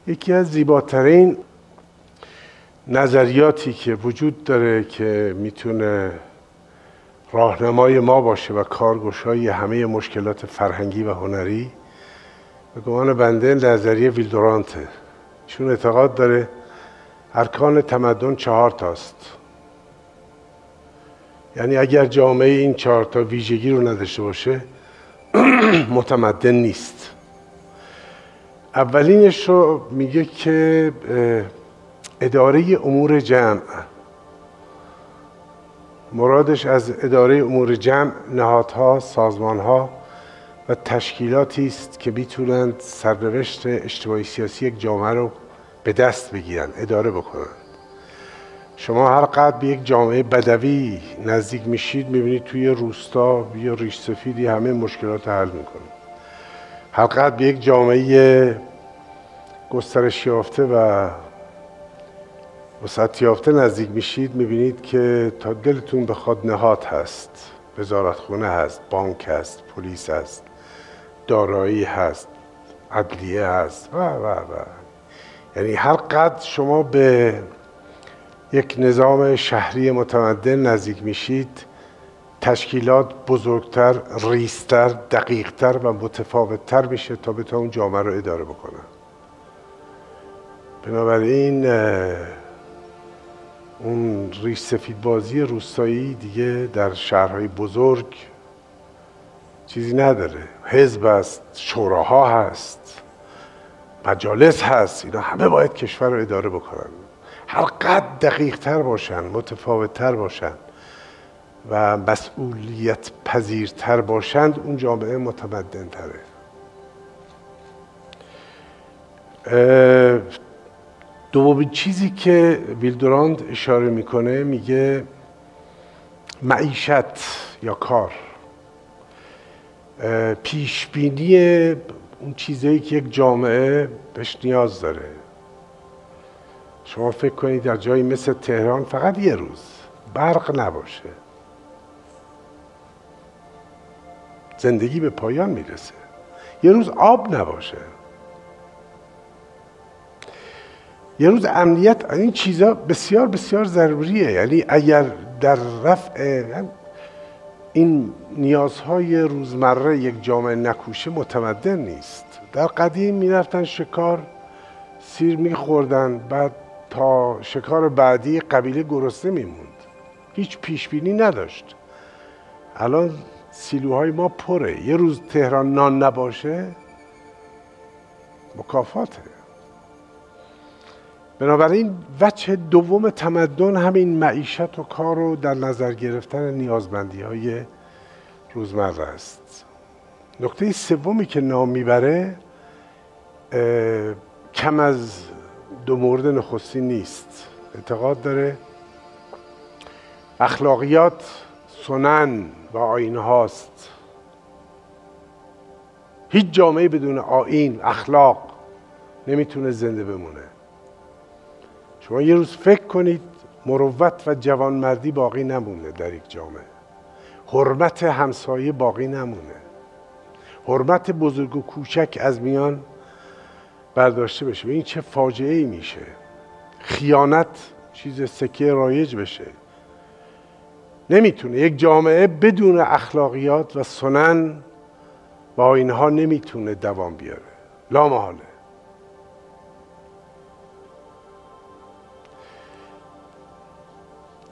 یکی از زیباترین نظریاتی که وجود داره که میتونه راهنمای ما باشه و کارگشای همه مشکلات فرهنگی و هنری، به گمان بنده نظریه ویلدورانته. ایشون اعتقاد داره ارکان تمدن 4 تاست. یعنی اگر جامعه این 4 تا ویژگی رو نداشته باشه متمدن نیست. اولینش رو میگه که اداره امور جمع. مرادش از اداره امور جمع نهادها، سازمانها و تشکیلاتی است که میتونند سرنوشت اجتماعی سیاسی یک جامعه رو به دست بگیرن، اداره بکنن. شما هر قدر به یک جامعه بدوی نزدیک میشید میبینید توی روستا یا ریش سفیدی همه مشکلات حل میکنه. هر قدر به یک جامعه گسترش یافته و وسعت یافته نزدیک میشید میبینید که تا دلتون بخواد نهاد هست، وزارتخونه هست، بانک هست، پلیس هست، دارایی هست، عدلیه هست و یعنی هر قدر شما به یک نظام شهری متمدن نزدیک میشید تشکیلات بزرگتر، ریزتر، دقیقتر و متفاوتتر میشه تا بتونه اون جامعه رو اداره بکنه. بنابراین اون ریش سفید بازی روستایی دیگه در شهرهای بزرگ چیزی نداره. حزب هست، شوراها هست، مجالس هست، اینا همه باید کشور رو اداره بکنن. هر قدر دقیق تر باشن، متفاوت تر باشن و مسئولیت پذیرتر باشند اون جامعه متمدن تره. دومین چیزی که ویلدوراند اشاره میکنه میگه معیشت یا کار، پیشبینی اون چیزایی که یک جامعه بهش نیاز داره. شما فکر کنید در جایی مثل تهران فقط یه روز برق نباشه زندگی به پایان میرسه. یه روز آب نباشه، یه روز امنیت. این چیزا بسیار بسیار ضروریه. یعنی اگر در رفع این نیازهای روزمره یک جامعه نکوشه متمدن نیست. در قدیم میرفتن شکار، سیر میخوردن، بعد تا شکار بعدی قبیله گرسنه میموند، هیچ پیشبینی نداشت. الان سیلوهای ما پره، یه روز تهران نان نباشه مکافاته. بنابراین وجه دوم تمدن همین معیشت و کار رو در نظر گرفتن نیازمندی های روزمره است. نکته سومی که نام میبره کم از دو مورد نخستین نیست. اعتقاد داره اخلاقیات سنن و آیین هاست. هیچ جامعه بدون آیین، اخلاق نمیتونه زنده بمونه. شما یه روز فکر کنید مروت و جوانمردی باقی نمونه در یک جامعه، حرمت همسایه باقی نمونه، حرمت بزرگ و کوچک از میان برداشته بشه. این چه فاجعه ای میشه. خیانت چیز سکه رایج بشه. نمیتونه یک جامعه بدون اخلاقیات و سنن و آیین‌ها نمیتونه دوام بیاره، لا محاله.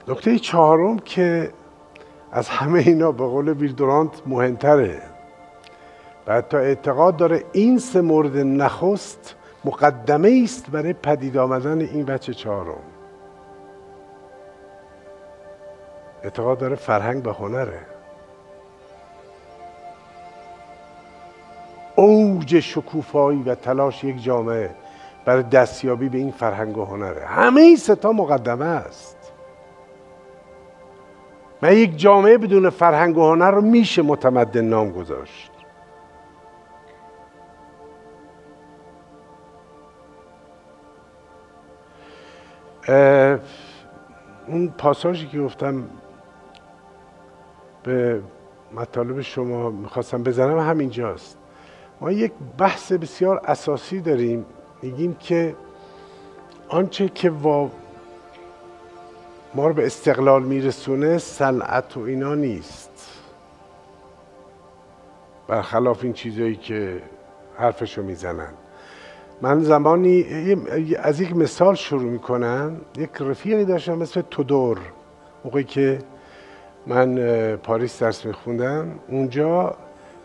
نکته چهارم که از همه اینا به قول ویلدوراند مهمتره و حتی اعتقاد داره این 3 مورد نخست مقدمه است برای پدید آمدن این وجه چهارم. اعتقاد داره فرهنگ و هنره. اوج شکوفایی و تلاش یک جامعه برای دستیابی به این فرهنگ و هنره. همه این 3 تا مقدمه است. من یک جامعه بدون فرهنگ و هنر رو میشه متمدن نام گذاشت. اون پاساژی که گفتم به مطالب شما میخواستم بزنم همینجاست. ما یک بحث بسیار اساسی داریم میگیم که آنچه که ما رو به استقلال میرسونه صنعت و اینا نیست، برخلاف این چیزایی که حرفشو میزنن. من زمانی از یک مثال شروع میکنم. یک رفیقی داشتم مثل تودور، موقعی که من پاریس درس میخوندم اونجا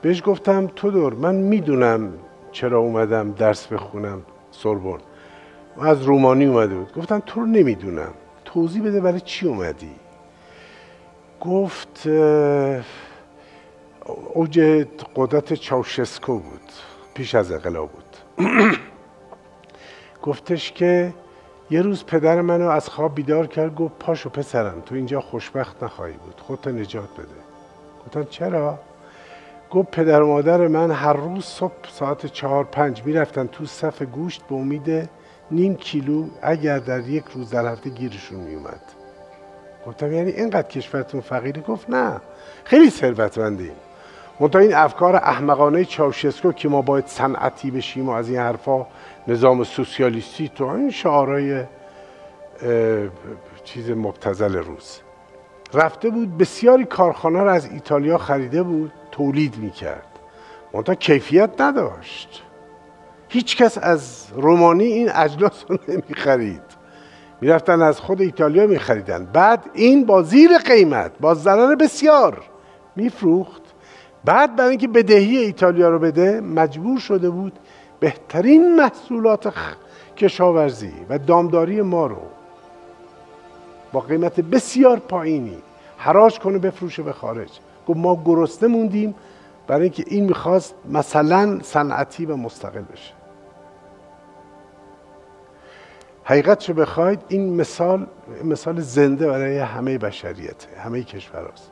بهش گفتم تودور من میدونم چرا اومدم درس بخونم سوربن، از رومانی اومده بود. گفتم تو رو نمیدونم، توضیح بده برای چی اومدی. گفت اوج قدرت چاوشسکو بود، پیش از انقلاب بود. گفتش که یه روز پدر منو از خواب بیدار کرد، گفت پاشو پسرم تو اینجا خوشبخت نخواهی بود، خودت نجات بده. گفتم چرا؟ گفت پدر و مادر من هر روز صبح ساعت 4-5 میرفتن تو صف گوشت به امید نیم کیلو اگر در یک روز در هفته گیرشون میومد. گفتم یعنی اینقدر کشورتون فقیره؟ گفت نه خیلی ثروتمندیم، منتها این افکار احمقانه چاوشسکو که ما باید صنعتی بشیم و از این حرفا، نظام سوسیالیستی، تو این شعارهای چیز مبتذل روز. رفته بود بسیاری کارخانه رو از ایتالیا خریده بود، تولید میکرد، منتها کیفیت نداشت. هیچ کس از رومانی این اجناس رو نمیخرید، میرفتن از خود ایتالیا میخریدن. بعد این با زیر قیمت، با ضرر بسیار میفروخت. بعد برای اینکه بدهی ایتالیا رو بده مجبور شده بود بهترین محصولات کشاورزی و دامداری ما رو با قیمت بسیار پایینی حراج کنه بفروشه به خارج. گفت ما گرسنه موندیم برای اینکه این میخواست مثلا صنعتی و مستقل بشه. حقیقتشو بخواید این مثال زنده برای همه بشریته، همه کشورهاست.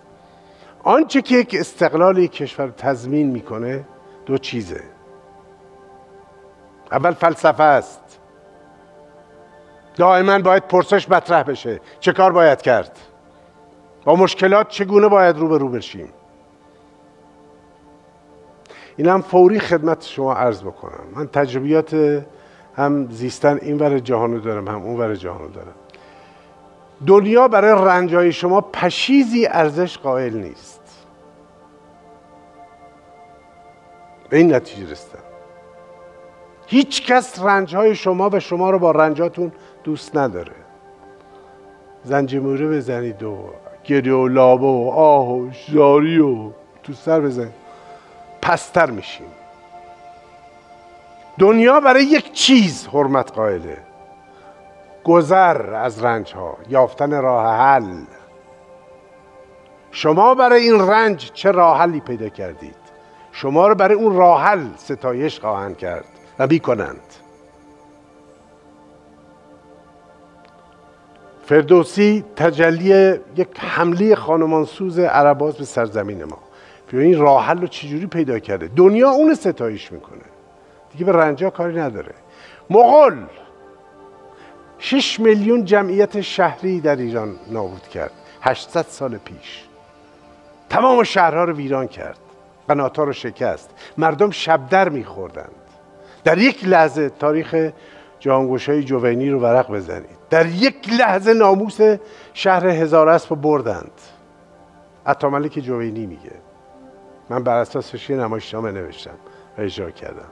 آنچه که یک استقلال یک کشور تضمین میکنه دو چیزه. اول فلسفه است، دائما باید پرسش مطرح بشه چه کار باید کرد، با مشکلات چگونه باید روبرو بشیم. اینم فوری خدمت شما عرض بکنم، من تجربیات هم زیستن این ور جهانو دارم هم اون ور جهانو دارم. دنیا برای رنجای شما پشیزی ارزش قائل نیست. به این نتیجه رسیدم هیچ کس رنجهای شما و شما رو با رنجاتون دوست نداره. زنجموره بزنید و گریه و لابه و آه و زاری و تو سر بزنید پستر میشیم. دنیا برای یک چیز حرمت قائله، گذر از رنج ها، یافتن راه حل. شما برای این رنج چه راه حلی پیدا کردید؟ شما رو برای اون راه حل ستایش خواهند کرد و میکنند. فردوسی تجلی یک حمله خانمانسوز عرباس به سرزمین ما، این راه حل رو چجوری پیدا کرده؟ دنیا اون ستایش میکنه، دیگه به رنجا کاری نداره. مغول 6 میلیون جمعیت شهری در ایران نابود کرد 800 سال پیش. تمام شهرها رو ویران کرد، قنات‌ها رو شکست، مردم شبدر میخوردند. در یک لحظه تاریخ جهانگشای جوینی رو ورق بزنید، در یک لحظه ناموس شهر هزار اسب رو بردند. عطاملک جوینی میگه، من بر اساسش یه نمایشنامه نوشتم و اجرا کردم.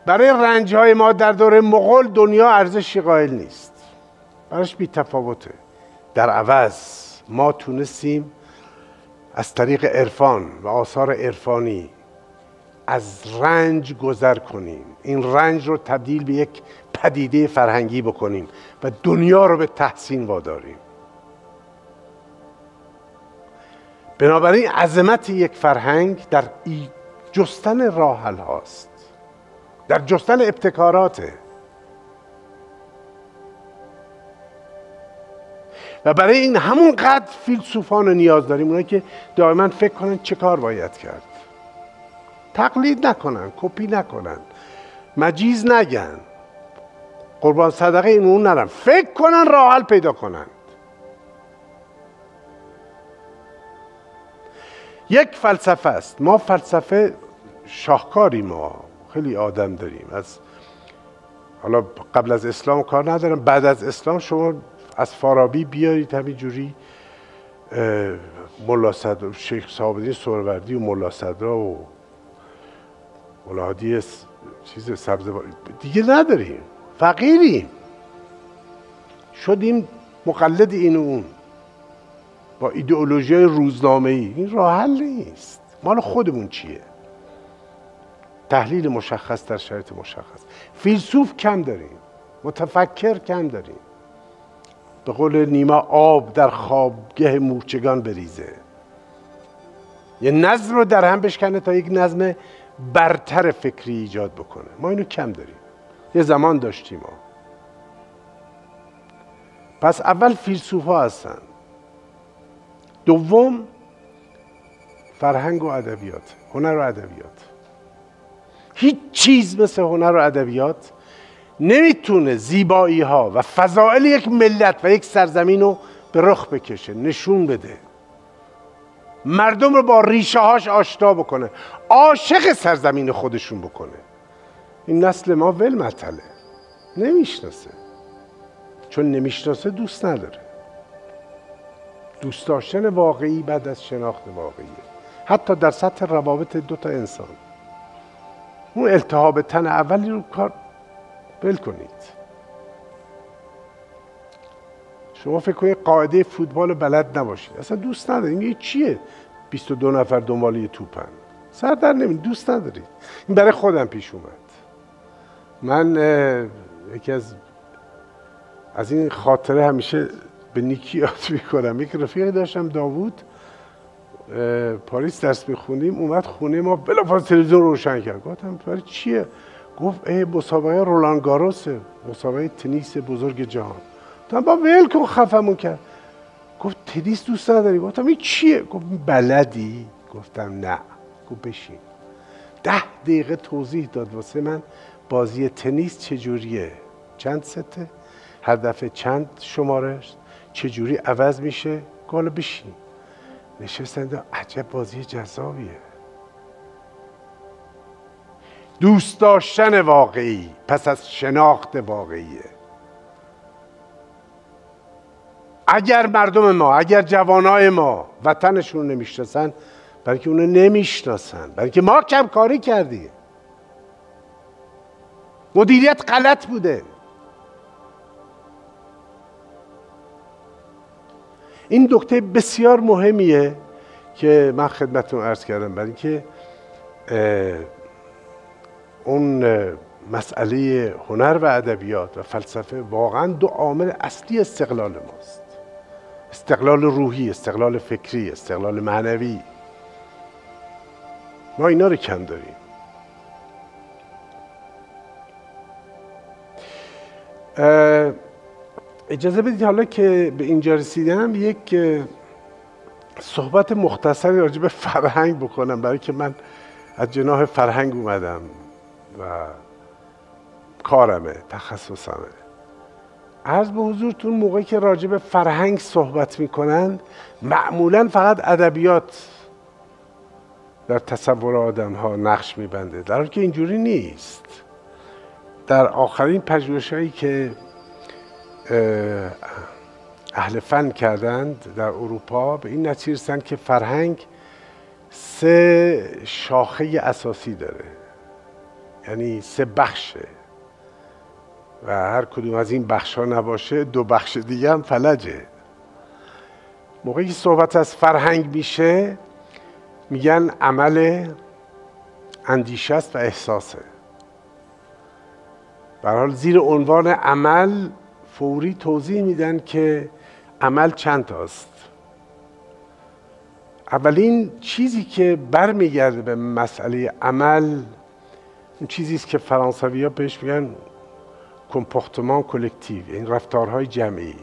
برای رنج‌های ما در دوره مغول دنیا ارزشی قائل نیست، براش بی تفاوته. در عوض ما تونستیم از طریق عرفان و آثار عرفانی از رنج گذر کنیم، این رنج رو تبدیل به یک پدیده فرهنگی بکنیم و دنیا رو به تحسین واداریم. بنابراین عظمت یک فرهنگ در جستن راه حل هاست، در جستن ابتکاراته. و برای این همونقدر فیلسوفان نیاز داریم، اونایی که دائما فکر کنن چه کار باید کرد، تقلید نکنن، کپی نکنن، مجیز نگن، قربان صدقه این اون نرن، فکر کنن، راه حل پیدا کنن. یک فلسفه است، ما فلسفه شاهکاری، ما خیلی آدم داریم. از حالا قبل از اسلام کار ندارم، بعد از اسلام شما از فارابی بیارید همینجوری ملا صدرا، شیخ صاحب‌الدین سهروردی و ملا صدرا و ملا هادی چیز سبزواری دیگه نداریم، فقیریم، شدیم مقلد این و اون با ایدئولوژی روزنامه‌ای. این راه حل نیست. مال خودمون چیه؟ تحلیل مشخص در شرایط مشخص. فیلسوف کم داریم، متفکر کم داریم. به قول نیما آب در خوابگه مورچگان بریزه، یه نظم رو در هم بشکنه تا یک نظم برتر فکری ایجاد بکنه. ما اینو کم داریم، یه زمان داشتیم ما. پس اول فیلسوف ها هستن، دوم فرهنگ و ادبیات، هنر و ادبیات. هیچ چیز مثل هنر و ادبیات نمیتونه زیبایی ها و فضائل یک ملت و یک سرزمین رو به رخ بکشه، نشون بده، مردم رو با ریشه هاش آشنا بکنه، عاشق سرزمین خودشون بکنه. این نسل ما ول مطله، نمیشناسه. چون نمیشناسه دوست نداره. دوست داشتن واقعی بعد از شناخت واقعیه، حتی در سطح روابط دو تا انسان. اون التهاب تن اولی رو کار ول کنید. شما فکر کنید قاعده فوتبال بلد نباشید، اصلا دوست ندارید. این چیه 22 نفر دنبال یه توپن؟ سر در نمیاد، دوست ندارید. این برای خودم پیش اومد. من یکی از این خاطره همیشه به نیکی یاد میکنم. یک رفیقی داشتم داوود، پاریس درس میخونیم، اومد خونه ما، بلافاصله تلویزیون روشن کرد. گفتم برای چیه؟ گفت مسابقه رولان گاروسه، مسابقه تنیس بزرگ جهان. گفتم با ول کن، خفمون کرد. گفت تنیس دوست نداری؟ گفتم این چیه؟ گفت بلدی؟ گفتم نه. گفت بشین. 10 دقیقه توضیح داد واسه من بازی تنیس چجوریه، چند سته، هر دفعه چند شمارش، چجوری عوض میشه. گفت بشین. نشستند. عجب بازی جذابیه. دوست داشتن واقعی پس از شناخت واقعیه. اگر مردم ما، اگر جوانای ما وطنشون نمیشناسن، برای که اونو نمیشناسن، برای که ما کم کاری کردیم، مدیریت غلط بوده. این نکته بسیار مهمیه که من خدمتتون عرض کردم، برای که اون مسئله هنر و ادبیات و فلسفه واقعا 2 عامل اصلی استقلال ماست. استقلال روحی، استقلال فکری، استقلال معنوی. ما اینا رو کم داریم. اجازه بدید حالا که به اینجا رسیدم یک صحبت مختصری راجع به فرهنگ بکنم، برای که من از جناح فرهنگ اومدم و کارمه، تخصصمه. عرض به حضورتون، موقعی که راجع به فرهنگ صحبت میکنن معمولا فقط ادبیات در تصور آدم ها نقش میبنده، در حالی که اینجوری نیست. در آخرین پژوهش‌هایی که اهل فن کردند در اروپا به این نتیجه رسیدند که فرهنگ 3 شاخه اساسی داره، یعنی 3 بخشه و هر کدوم از این بخش‌ها نباشه 2 بخش دیگه هم فلجه. موقعی که صحبت از فرهنگ میشه میگن عمل، اندیشه است و احساسه. به هر حال زیر عنوان عمل فوری توضیح میدن که عمل چند تاست. اولین چیزی که برمیگرده به مسئله عمل، اون چیزی است که فرانسوی‌ها بهش میگن کمپورتمان کلکتیو، یعنی رفتارهای جمعی.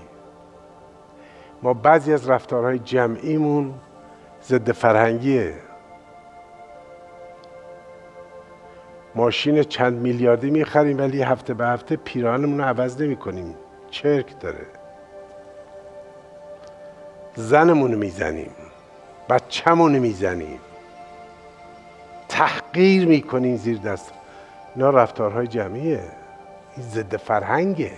ما بعضی از رفتارهای جمعیمون ضد فرهنگیه. ماشین چند میلیاردی میخریم ولی هفته به هفته پیراهنمون رو عوض نمی کنیم، چرک داره. زنمون رو میزنیم، بچه‌مون رو میزنیم، تحقیر میکنیم زیر دست. اینا رفتارهای جمعیه، این ضد فرهنگه.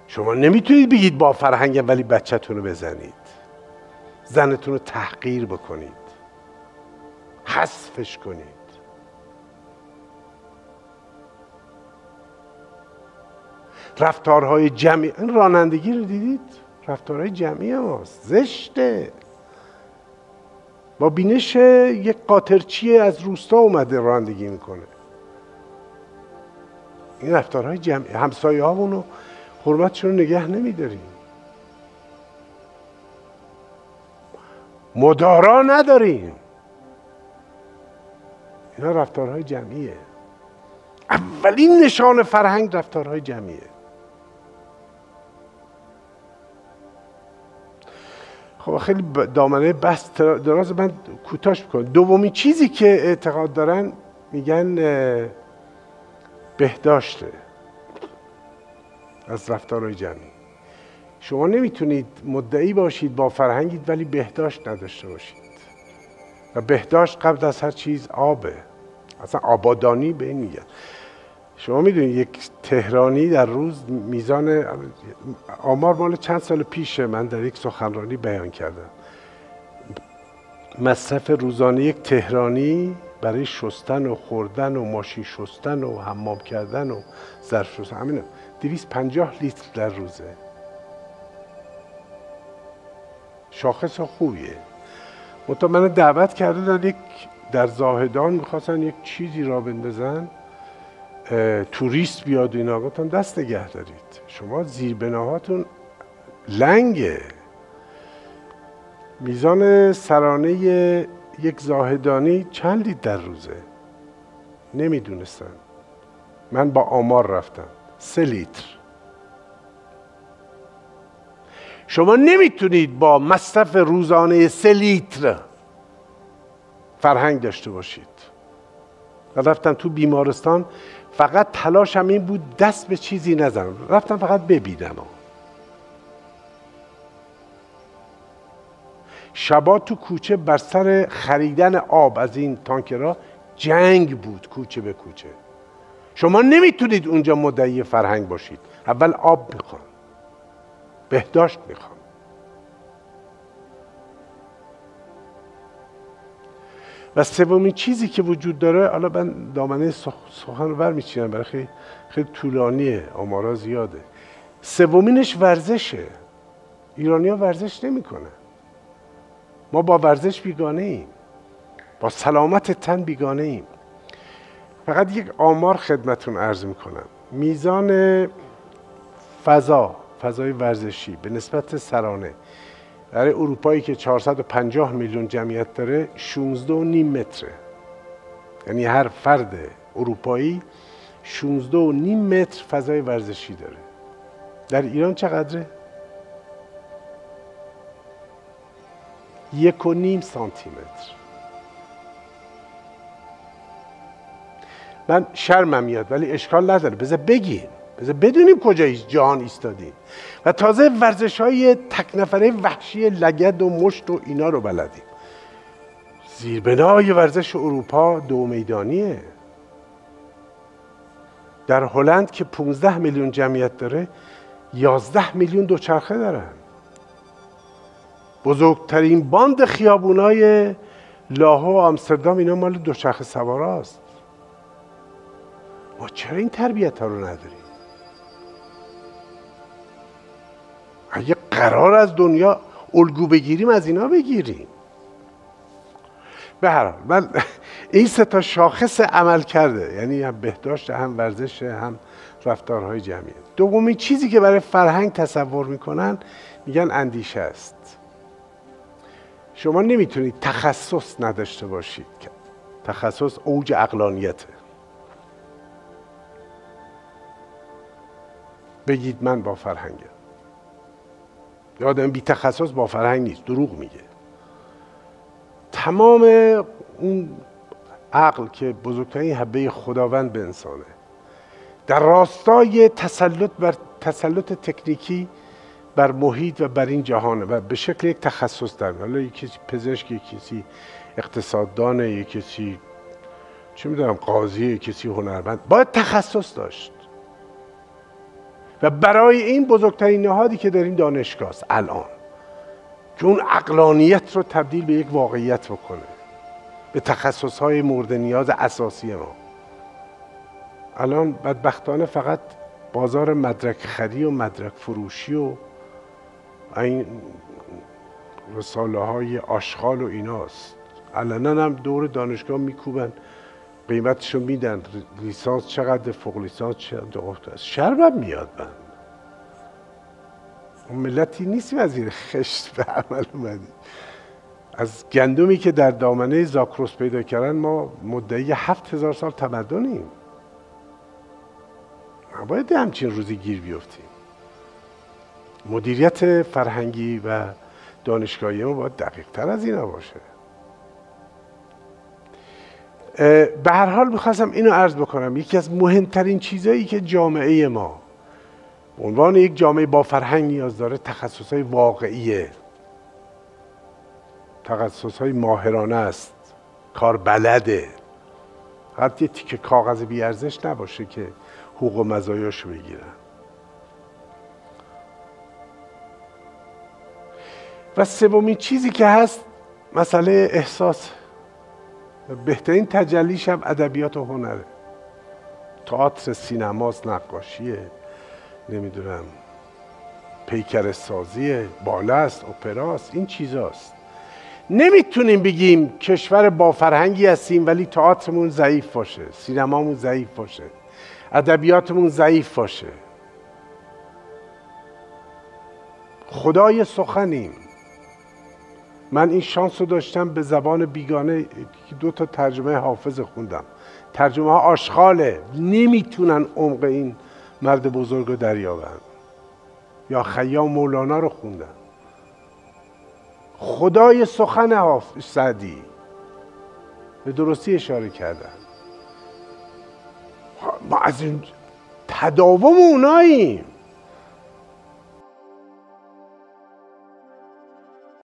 شما نمیتونید بگید با فرهنگم ولی بچه‌تون رو بزنید، زنتون رو تحقیر بکنید، حذفش کنید. رفتارهای جمعی، این رانندگی رو دیدید؟ رفتارهای جمعی ماست، زشته. با بینش یک قاطرچی از روستا اومده رانندگی میکنه. این رفتارهای جمعی، همسایه هامونو حرمتشون رو نگه نمیداریم، مدارا نداریم. اینا رفتارهای جمعیه. اولین نشان فرهنگ رفتارهای جمعیه. خب خیلی دامنه بحث دراز، من کوتاش میکنم. دومین چیزی که اعتقاد دارن میگن بهداشته از رفتارهای جمعی. شما نمیتونید مدعی باشید با فرهنگید ولی بهداشت نداشته باشید. و بهداشت قبل از هر چیز آبه، اصلا آبادانی به این میگن. شما میدونید یک تهرانی در روز میزان، آمار مال چند سال پیشه، من در یک سخنرانی بیان کردم، مصرف روزانه یک تهرانی برای شستن و خوردن و ماشین شستن و حمام کردن و ظرف شستن، همینه، 250 لیتر در روزه. شاخص خوبیه. منتها من دعوت کرده در زاهدان میخواستن یک چیزی را بندازن، توریست بیاد اینا، گفتم دست نگه دارید، شما زیربناهاتون لنگه. میزان سرانه یک زاهدانی چند لیتر در روزه؟ نمیدونستم. من با آمار رفتم 3 لیتر. شما نمیتونید با مصرف روزانه 3 لیتر فرهنگ داشته باشید. و رفتم تو بیمارستان، فقط تلاشم این بود دست به چیزی نزنم، رفتم فقط ببینم. شبا تو کوچه بر سر خریدن آب از این تانکرها جنگ بود، کوچه به کوچه. شما نمیتونید اونجا مدعی فرهنگ باشید. اول آب میخوان، بهداشت میخوان. و سومین چیزی که وجود داره، حالا من دامنه سخن رو برمیچینم برای خیلی طولانیه، آمارا زیاده. سومینش ورزشه. ایرانی‌ها ورزش نمیکنن. ما با ورزش بیگانه ایم، با سلامت تن بیگانه ایم. فقط یک آمار خدمتون عرض میکنم. میزان فضای ورزشی به نسبت سرانه برای اروپایی که 450 میلیون جمعیت داره 16.5 متره. یعنی هر فرد اروپایی 16.5 متر فضای ورزشی داره. در ایران چقدره؟ 1.5 سانتی متر. من شرمم میاد ولی اشکال نداره، بذار بگیم، بذار بدونیم کجای جهان ایستادیم. و تازه ورزش‌های تک نفره وحشی لگد و مشت و اینا رو بلدیم. زیربنای ورزش اروپا 2 میدانیه. در هلند که 15 میلیون جمعیت داره 11 میلیون دوچرخه دارن. بزرگترین باند خیابونای لاهو و آمستردام اینا مال دوچرخه سواراست. ما چرا این تربیت ها رو نداریم؟ اگه قرار از دنیا الگو بگیریم از اینا بگیریم. به هر حال من این 3 شاخص عمل کرده، یعنی هم بهداشت، هم ورزش، هم رفتارهای جمعی. دومین چیزی که برای فرهنگ تصور میکنن میگن اندیشه است. شما نمیتونید تخصص نداشته باشید. تخصص اوج عقلانیته. بگید من با فرهنگم. آدم بی تخصص با فرهنگ نیست، دروغ میگه. تمام اون عقل که بزرگترین هبه خداوند به انسانه، در راستای تسلط تکنیکی بر محیط و بر این جهانه و به شکل یک تخصص در. حالا یکی پزشک، یکی اقتصاددانه، یکی چه میدونم قاضی، کسی هنرمند، باید تخصص داشت. و برای این بزرگترین نهادی که داریم دانشگاه است الان، که اون عقلانیت رو تبدیل به یک واقعیت بکنه، به تخصص‌های مورد نیاز اساسی ما. الان بدبختانه فقط بازار مدرک خری و مدرک فروشی و این رساله های آشغال و ایناست. علنا هم دور دانشگاه میکوبن، قیمتشو میدن، لیسانس چقدر، فوق لیسانس چقدر. شرمم میاد. من اون ملتی نیستیم از این خشت به عمل اومدیم. از گندمی که در دامنه زاکروس پیدا کردن ما مدعی 7000 سال تمدنیم. نباید همچین روزی گیر بیفتیم. مدیریت فرهنگی و دانشگاهی ما باید دقیق تر از اینا باشه. به هر حال میخواستم اینو عرض بکنم، یکی از مهمترین چیزایی که جامعه ما به عنوان یک جامعه با فرهنگ نیاز داره تخصصهای واقعیه، تخصصهای ماهرانه است، کار بلده، حتی یه تیکه کاغذ بی ارزش نباشه که حقوق و مزایاشو بگیرن. و سومین چیزی که هست مسئله احساس. بهترین تجلیش هم ادبیات و هنره، تئاتر، سینماست، نقاشیه، نمیدونم پیکر سازیه، بالست، اپراست، این چیزاست. نمیتونیم بگیم کشور با فرهنگی هستیم ولی تئاترمون ضعیف باشه، سینمامون ضعیف باشه، ادبیاتمون ضعیف باشه. خدای سخنیم. من این شانس رو داشتم به زبان بیگانه 2 تا ترجمه حافظ خوندم. ترجمه ها آشغاله، نمیتونن عمق این مرد بزرگ رو دریابن. یا خیام مولانا رو خوندم. خدای سخن حافظ سعدی به درستی اشاره کردن. ما از این تداوم اوناییم.